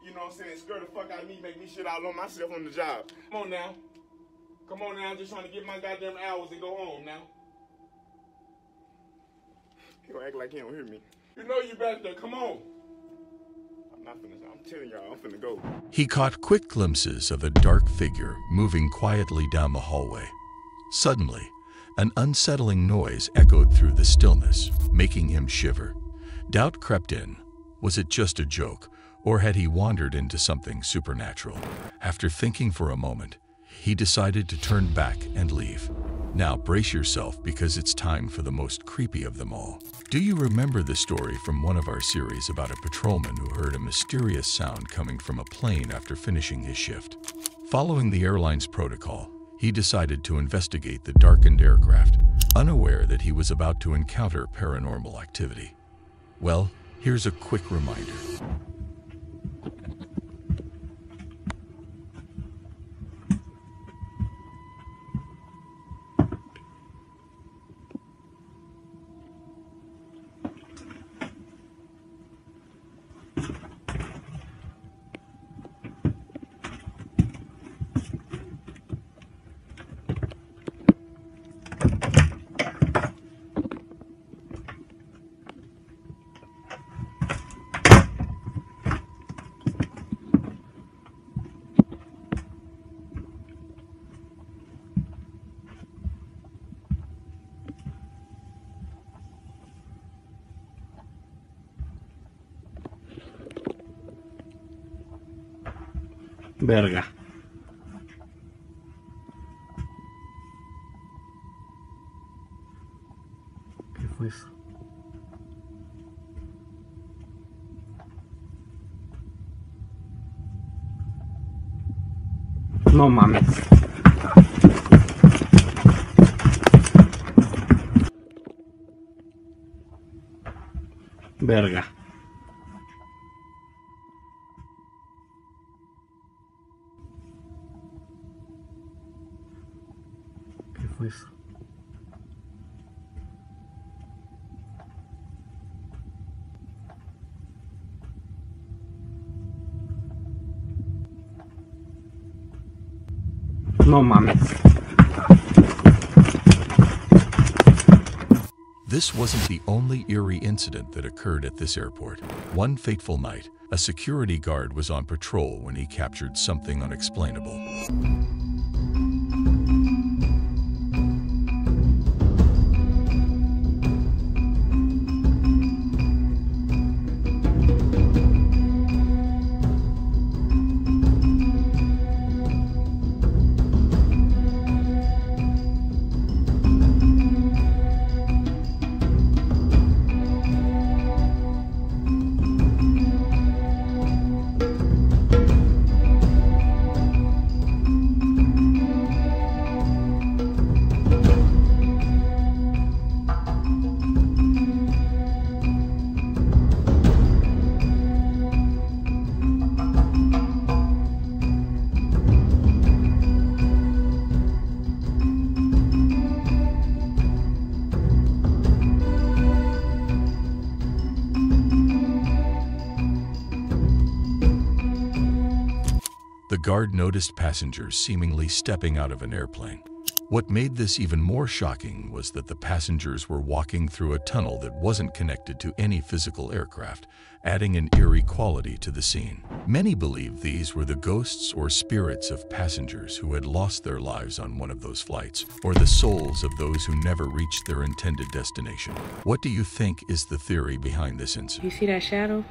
You know what I'm saying? Scare the fuck out of me, make me shit all on myself on the job. Come on now. Come on now. I'm just trying to get my goddamn hours and go home now. He don't act like he don't hear me. You know you back there. Come on. I'm not finna. I'm telling y'all, I'm finna go. He caught quick glimpses of a dark figure moving quietly down the hallway. Suddenly, an unsettling noise echoed through the stillness, making him shiver. Doubt crept in. Was it just a joke, or had he wandered into something supernatural? After thinking for a moment, he decided to turn back and leave. Now brace yourself, because it's time for the most creepy of them all. Do you remember the story from one of our series about a patrolman who heard a mysterious sound coming from a plane after finishing his shift? Following the airline's protocol, he decided to investigate the darkened aircraft, unaware that he was about to encounter paranormal activity. Well, here's a quick reminder. Verga. ¿Qué fue eso? No mames. Verga. ¿Qué fue eso? No mames. This wasn't the only eerie incident that occurred at this airport. One fateful night, a security guard was on patrol when he captured something unexplainable. The guard noticed passengers seemingly stepping out of an airplane. What made this even more shocking was that the passengers were walking through a tunnel that wasn't connected to any physical aircraft, adding an eerie quality to the scene. Many believe these were the ghosts or spirits of passengers who had lost their lives on one of those flights, or the souls of those who never reached their intended destination. What do you think is the theory behind this incident? You see that shadow?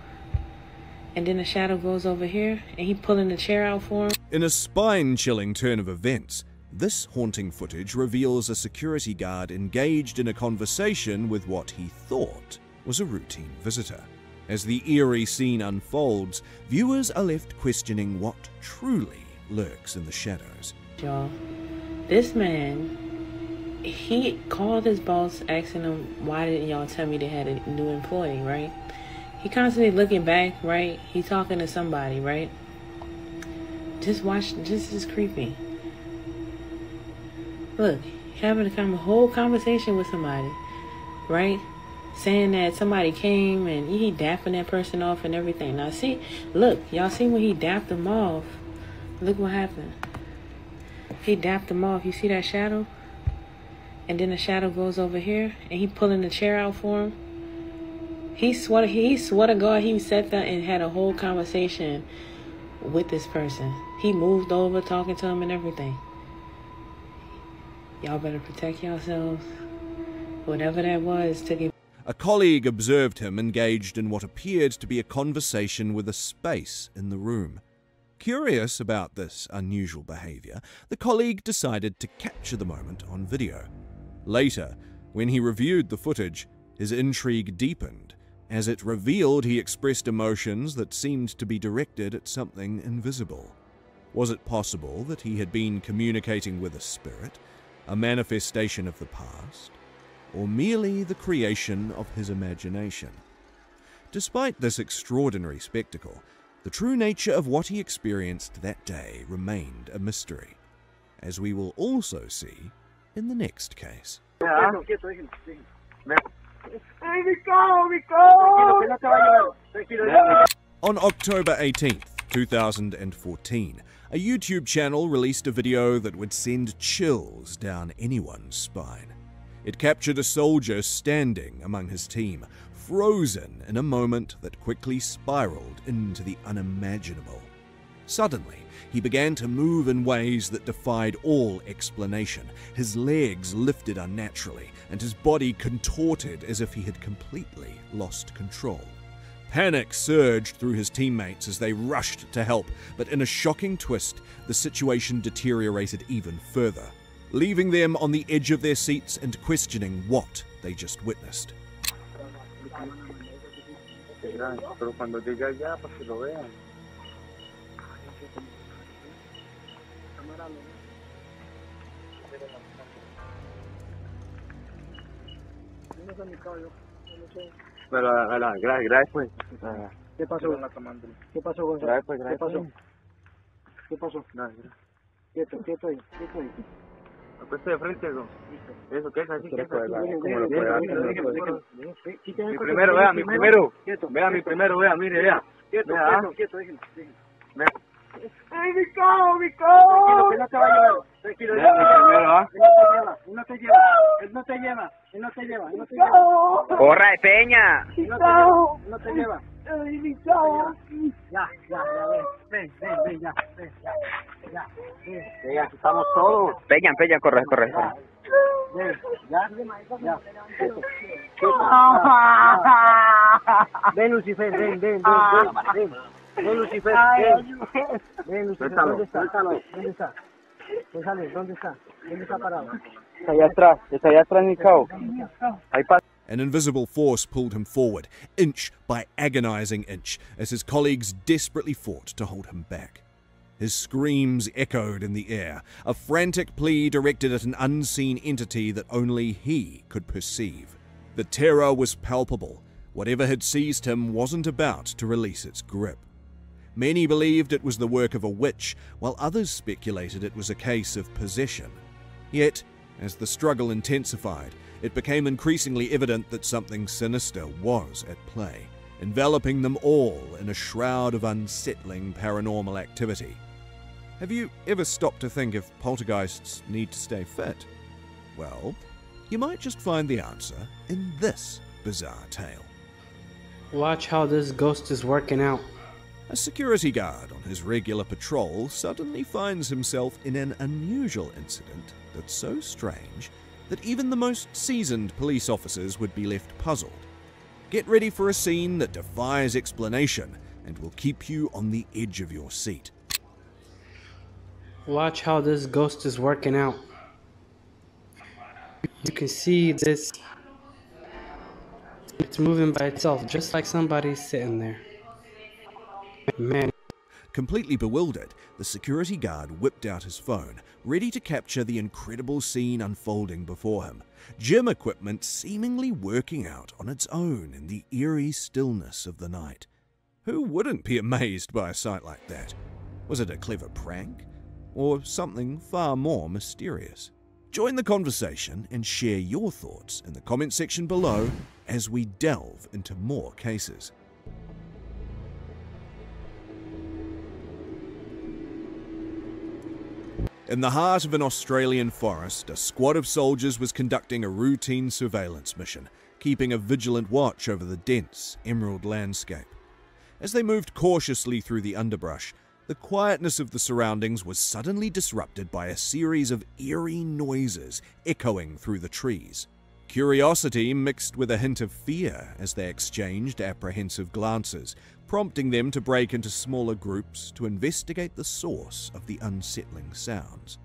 And then the shadow goes over here, and he pulling the chair out for him. In a spine-chilling turn of events, this haunting footage reveals a security guard engaged in a conversation with what he thought was a routine visitor. As the eerie scene unfolds, viewers are left questioning what truly lurks in the shadows. Y'all, this man, he called his boss asking him, why didn't y'all tell me they had a new employee, right? He constantly looking back, right? He talking to somebody, right? Just watch, this is creepy. Look, having a whole conversation with somebody, right? Saying that somebody came and he dapping that person off and everything. Now see, look, y'all see when he dapped them off, look what happened. He dapped them off. You see that shadow? And then the shadow goes over here and he pulling the chair out for him. He swore to God he sat there and had a whole conversation with this person. He moved over talking to him and everything. Y'all better protect yourselves. Whatever that was took him. A colleague observed him engaged in what appeared to be a conversation with a space in the room. Curious about this unusual behavior, the colleague decided to capture the moment on video. Later, when he reviewed the footage, his intrigue deepened, as it revealed he expressed emotions that seemed to be directed at something invisible. Was it possible that he had been communicating with a spirit, a manifestation of the past, or merely the creation of his imagination? Despite this extraordinary spectacle, the true nature of what he experienced that day remained a mystery, as we will also see in the next case. On October 18th, 2014, a YouTube channel released a video that would send chills down anyone's spine. It captured a soldier standing among his team, frozen in a moment that quickly spiraled into the unimaginable. Suddenly, he began to move in ways that defied all explanation. His legs lifted unnaturally, and his body contorted as if he had completely lost control. Panic surged through his teammates as they rushed to help, but in a shocking twist, the situation deteriorated even further, leaving them on the edge of their seats and questioning what they just witnessed. Gracias, pues. ¿Qué pasó? ¿Qué pasó, Gonzalo? Gracias, pues, ¿Qué pasó? gracias. ¿Qué pasó? Quieto ahí, quieto ahí. Apuesto de frente, ¿no? Eso, ¿qué es así? ¿Qué es Mi primero, vea, mi primero. Vea, mi primero, vea, mire, vea. Quieto, déjenlo. Vea. ¡Ay, mi codo! Que no te va a llevar. Tranquilo, Vea, mi primero, ¿ah? Él no te lleva. ¡Corra de peña! No te lleva. ¡Ay, mi codo! Ya, ven, ya. Ya, estamos todos. Peña, corre. Ya. Ven, Lucifer, ven. Ven, Lucifer, ven, Lucifer, ¿dónde está? ¿Dónde está parado? Está allá atrás, mi cao. Ahí pasa. An invisible force pulled him forward, inch by agonizing inch, as his colleagues desperately fought to hold him back. His screams echoed in the air, a frantic plea directed at an unseen entity that only he could perceive. The terror was palpable. Whatever had seized him wasn't about to release its grip. Many believed it was the work of a witch, while others speculated it was a case of possession. Yet, as the struggle intensified, it became increasingly evident that something sinister was at play, enveloping them all in a shroud of unsettling paranormal activity. Have you ever stopped to think if poltergeists need to stay fit? Well, you might just find the answer in this bizarre tale. Watch how this ghost is working out. A security guard on his regular patrol suddenly finds himself in an unusual incident that's so strange that even the most seasoned police officers would be left puzzled. Get ready for a scene that defies explanation and will keep you on the edge of your seat. Watch how this ghost is working out. You can see this. It's moving by itself, just like somebody's sitting there. Man. Completely bewildered, the security guard whipped out his phone, ready to capture the incredible scene unfolding before him. Gym equipment seemingly working out on its own in the eerie stillness of the night. Who wouldn't be amazed by a sight like that? Was it a clever prank? Or something far more mysterious? Join the conversation and share your thoughts in the comment section below as we delve into more cases. In the heart of an Australian forest, a squad of soldiers was conducting a routine surveillance mission, keeping a vigilant watch over the dense, emerald landscape. As they moved cautiously through the underbrush, the quietness of the surroundings was suddenly disrupted by a series of eerie noises echoing through the trees. Curiosity mixed with a hint of fear as they exchanged apprehensive glances, prompting them to break into smaller groups to investigate the source of the unsettling sounds.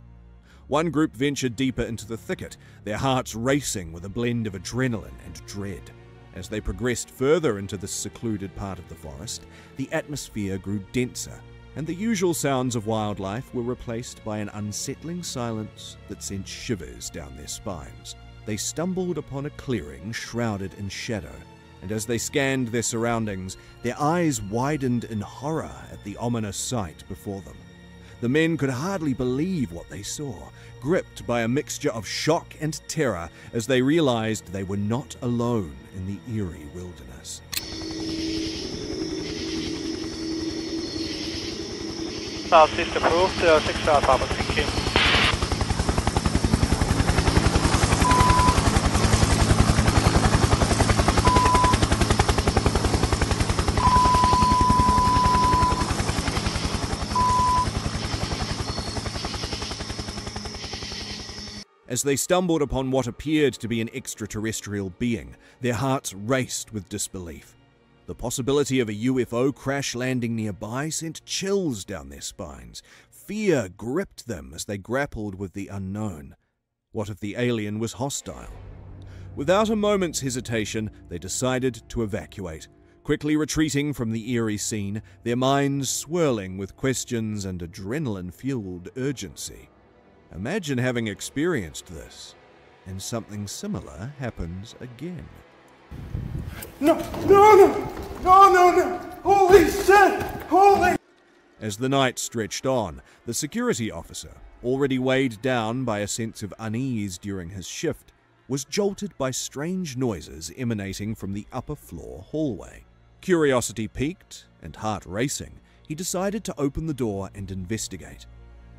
One group ventured deeper into the thicket, their hearts racing with a blend of adrenaline and dread. As they progressed further into this secluded part of the forest, the atmosphere grew denser, and the usual sounds of wildlife were replaced by an unsettling silence that sent shivers down their spines. They stumbled upon a clearing shrouded in shadow, and as they scanned their surroundings, their eyes widened in horror at the ominous sight before them. The men could hardly believe what they saw, gripped by a mixture of shock and terror as they realized they were not alone in the eerie wilderness. Southeast approved, 6 Papa, thank you. As they stumbled upon what appeared to be an extraterrestrial being, their hearts raced with disbelief. The possibility of a UFO crash landing nearby sent chills down their spines. Fear gripped them as they grappled with the unknown. What if the alien was hostile? Without a moment's hesitation, they decided to evacuate, quickly retreating from the eerie scene, their minds swirling with questions and adrenaline-fueled urgency. Imagine having experienced this, and something similar happens again. No, no, no, no, no, no, holy shit, holy... As the night stretched on, the security officer, already weighed down by a sense of unease during his shift, was jolted by strange noises emanating from the upper floor hallway. Curiosity piqued and heart racing, he decided to open the door and investigate.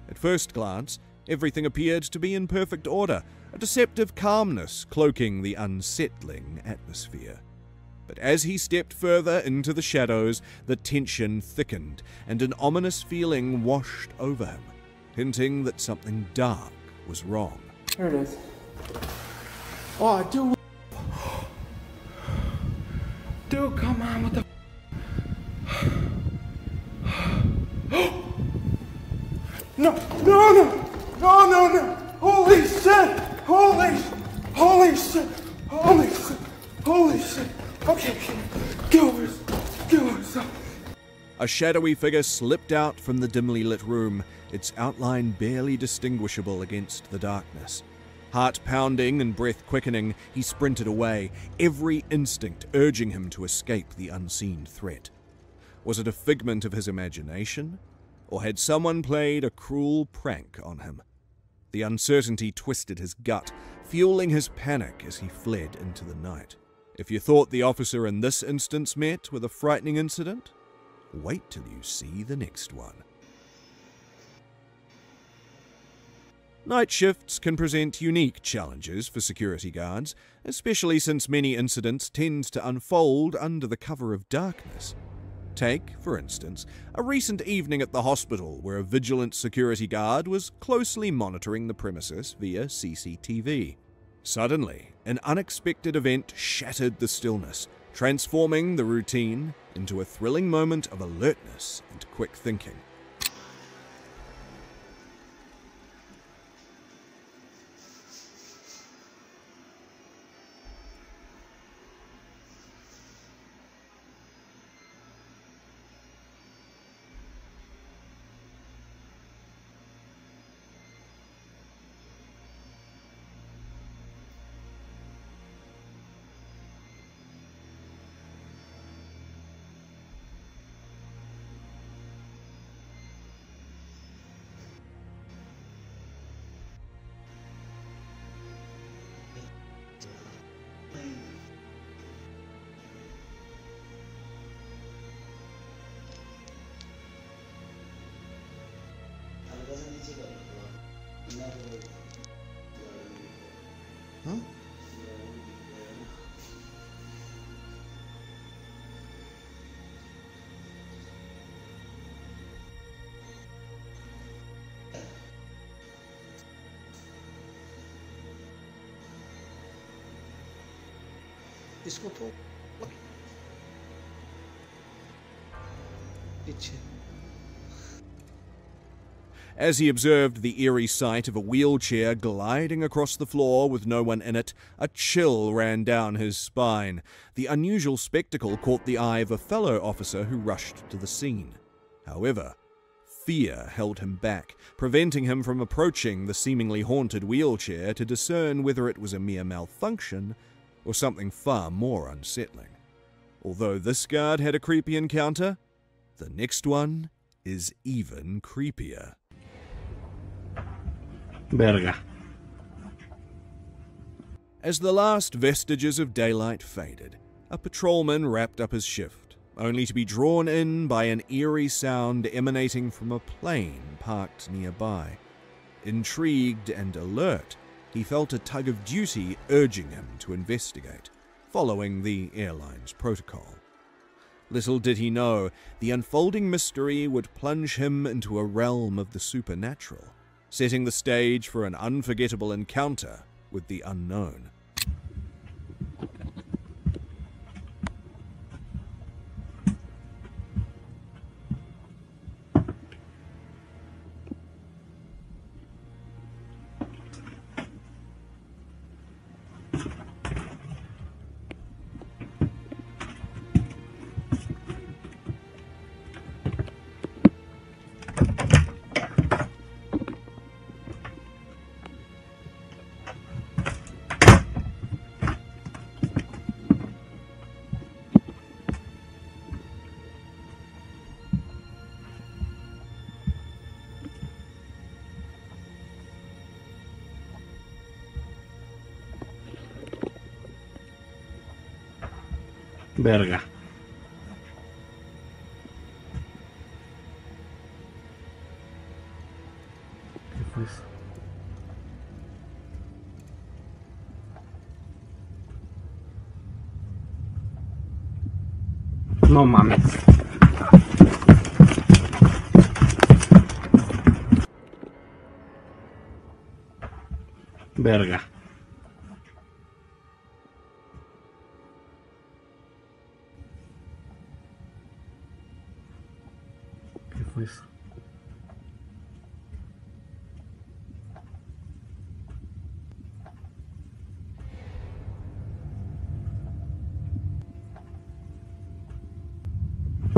At first glance, everything appeared to be in perfect order, a deceptive calmness cloaking the unsettling atmosphere. But as he stepped further into the shadows, the tension thickened, and an ominous feeling washed over him, hinting that something dark was wrong. There it is. Oh, dude. Dude, come on, what the No, no, no, no, no, no, holy shit, holy shit, holy shit, holy shit. Okay, get over this. A shadowy figure slipped out from the dimly lit room, its outline barely distinguishable against the darkness. Heart pounding and breath quickening, he sprinted away, every instinct urging him to escape the unseen threat. Was it a figment of his imagination? Or had someone played a cruel prank on him? The uncertainty twisted his gut, fueling his panic as he fled into the night. If you thought the officer in this instance met with a frightening incident, wait till you see the next one. Night shifts can present unique challenges for security guards, especially since many incidents tend to unfold under the cover of darkness. Take, for instance, a recent evening at the hospital where a vigilant security guard was closely monitoring the premises via CCTV. Suddenly, an unexpected event shattered the stillness, transforming the routine into a thrilling moment of alertness and quick thinking. Huh? इसको तो पीछे. As he observed the eerie sight of a wheelchair gliding across the floor with no one in it, a chill ran down his spine. The unusual spectacle caught the eye of a fellow officer who rushed to the scene. However, fear held him back, preventing him from approaching the seemingly haunted wheelchair to discern whether it was a mere malfunction or something far more unsettling. Although this guard had a creepy encounter, the next one is even creepier. Verga. As the last vestiges of daylight faded, a patrolman wrapped up his shift, only to be drawn in by an eerie sound emanating from a plane parked nearby. Intrigued and alert, he felt a tug of duty urging him to investigate, following the airline's protocol. Little did he know, the unfolding mystery would plunge him into a realm of the supernatural, setting the stage for an unforgettable encounter with the unknown. Verga. ¿Qué fue eso? No mames. Verga. ¿Qué fue eso?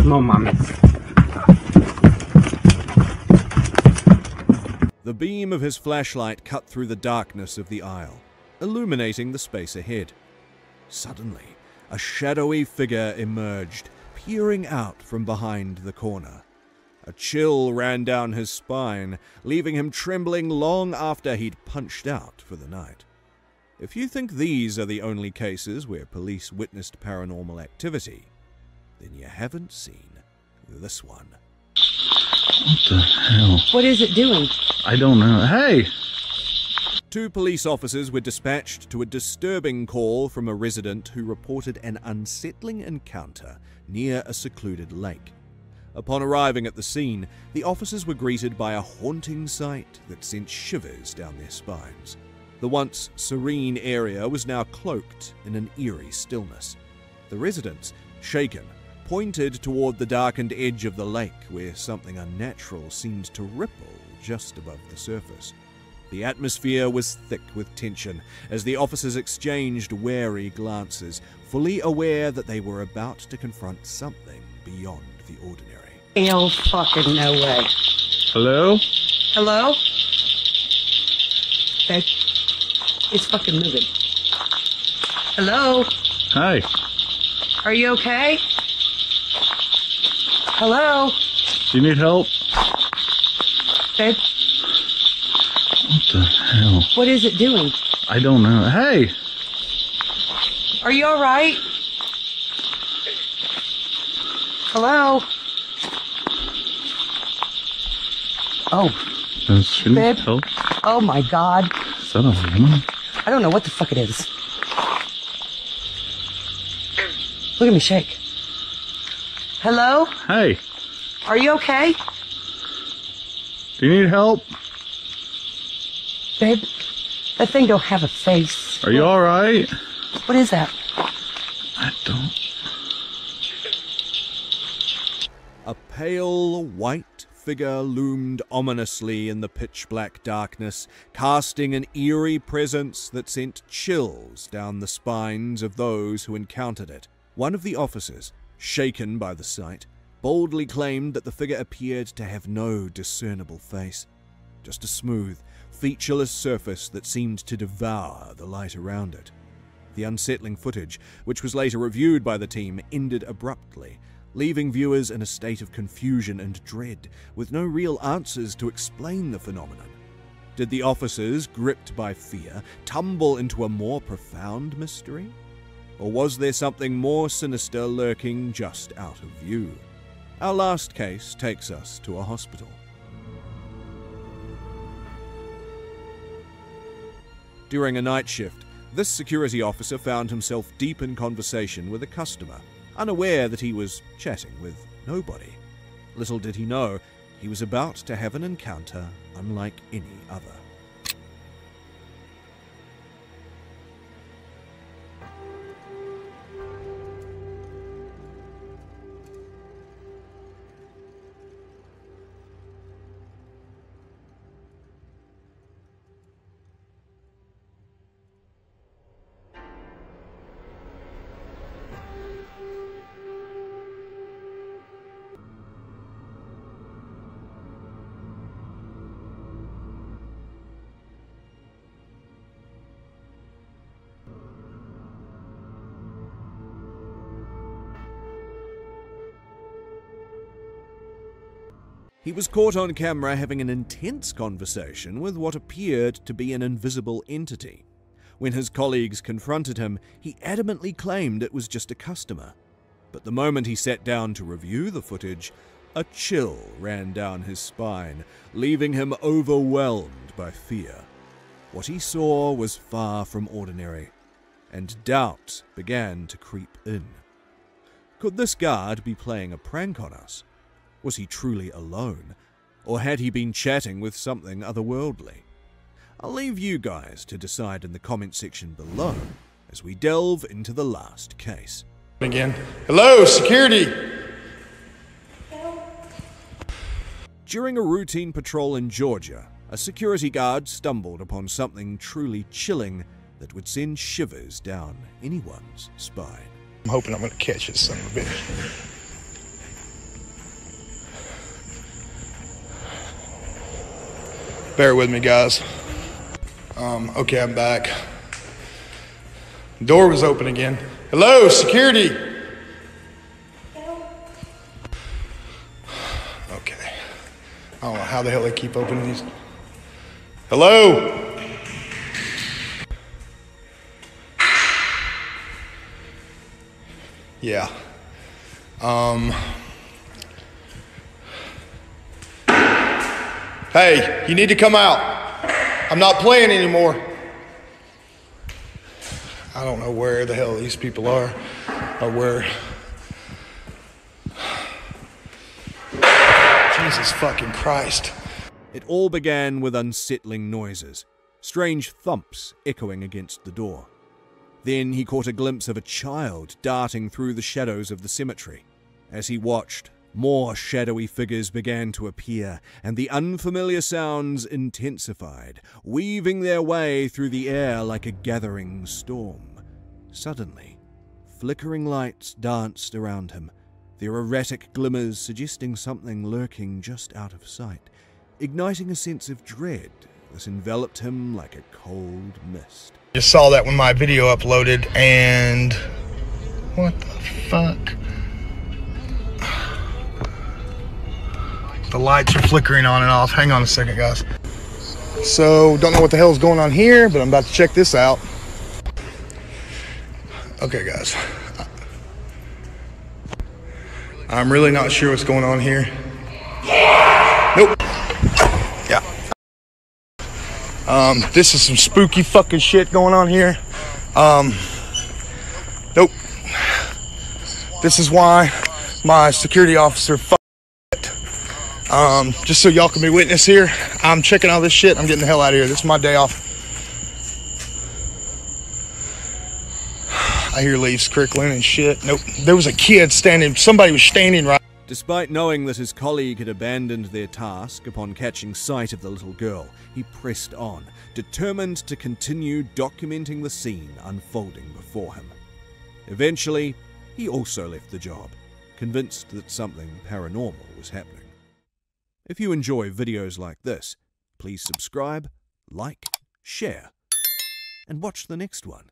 No mames. The beam of his flashlight cut through the darkness of the aisle, illuminating the space ahead. Suddenly, a shadowy figure emerged, peering out from behind the corner. A chill ran down his spine, leaving him trembling long after he'd punched out for the night. If you think these are the only cases where police witnessed paranormal activity, then you haven't seen this one. What the hell? What is it doing? I don't know. Hey! 2 police officers were dispatched to a disturbing call from a resident who reported an unsettling encounter near a secluded lake. Upon arriving at the scene, the officers were greeted by a haunting sight that sent shivers down their spines. The once serene area was now cloaked in an eerie stillness. The residents, shaken, pointed toward the darkened edge of the lake where something unnatural seemed to ripple just above the surface. The atmosphere was thick with tension as the officers exchanged wary glances, fully aware that they were about to confront something beyond the ordinary. Hell fucking no way. Hello? Hello? Babe, it's fucking moving. Hello? Hi. Are you okay? Hello? Do you need help? Babe, What the hell? what is it doing? I don't know. Hey! Are you alright? Hello? Oh. Does she need Babe? help? Oh my god. Is that a woman? I don't know what the fuck it is. Look at me shake. Hello? Hey! Are you okay? Do you need help? Babe, that thing don't have a face. Are you alright? What is that? I don't... A pale, white figure loomed ominously in the pitch-black darkness, casting an eerie presence that sent chills down the spines of those who encountered it. One of the officers, shaken by the sight, boldly claimed that the figure appeared to have no discernible face, just a smooth, featureless surface that seemed to devour the light around it. The unsettling footage, which was later reviewed by the team, ended abruptly, leaving viewers in a state of confusion and dread, with no real answers to explain the phenomenon. Did the officers, gripped by fear, tumble into a more profound mystery? Or was there something more sinister lurking just out of view? Our last case takes us to a hospital. During a night shift, this security officer found himself deep in conversation with a customer, unaware that he was chatting with nobody. Little did he know, he was about to have an encounter unlike any other. He was caught on camera having an intense conversation with what appeared to be an invisible entity. When his colleagues confronted him, he adamantly claimed it was just a customer. But the moment he sat down to review the footage, a chill ran down his spine, leaving him overwhelmed by fear. What he saw was far from ordinary, and doubt began to creep in. Could this guard be playing a prank on us? Was he truly alone, or had he been chatting with something otherworldly? I'll leave you guys to decide in the comment section below as we delve into the last case. Again. Hello, security! During a routine patrol in Georgia, a security guard stumbled upon something truly chilling that would send shivers down anyone's spine. I'm hoping I'm going to catch this son of a bitch. Bear with me, guys. Okay, I'm back. Door was open again. Hello, security! Okay. I don't know how the hell they keep opening these. Hello? Yeah. Hey, you need to come out. I'm not playing anymore. I don't know where the hell these people are or where. Jesus fucking Christ. It all began with unsettling noises, strange thumps echoing against the door. Then he caught a glimpse of a child darting through the shadows of the cemetery. As he watched, more shadowy figures began to appear, and the unfamiliar sounds intensified, weaving their way through the air like a gathering storm. Suddenly, flickering lights danced around him, their erratic glimmers suggesting something lurking just out of sight, igniting a sense of dread that enveloped him like a cold mist. Just saw that when my video uploaded, and what the fuck? The lights are flickering on and off. Hang on a second, guys. So, don't know what the hell's going on here, but I'm about to check this out. Okay, guys. I'm really not sure what's going on here. Nope. Yeah. This is some spooky fucking shit going on here. Nope. This is why my security officer just so y'all can be witness here, I'm checking all this shit. I'm getting the hell out of here. This is my day off. I hear leaves crickling and shit. Nope. There was a kid standing. Somebody was standing right. Despite knowing that his colleague had abandoned their task upon catching sight of the little girl, he pressed on, determined to continue documenting the scene unfolding before him. Eventually, he also left the job, convinced that something paranormal was happening. If you enjoy videos like this, please subscribe, like, share, and watch the next one.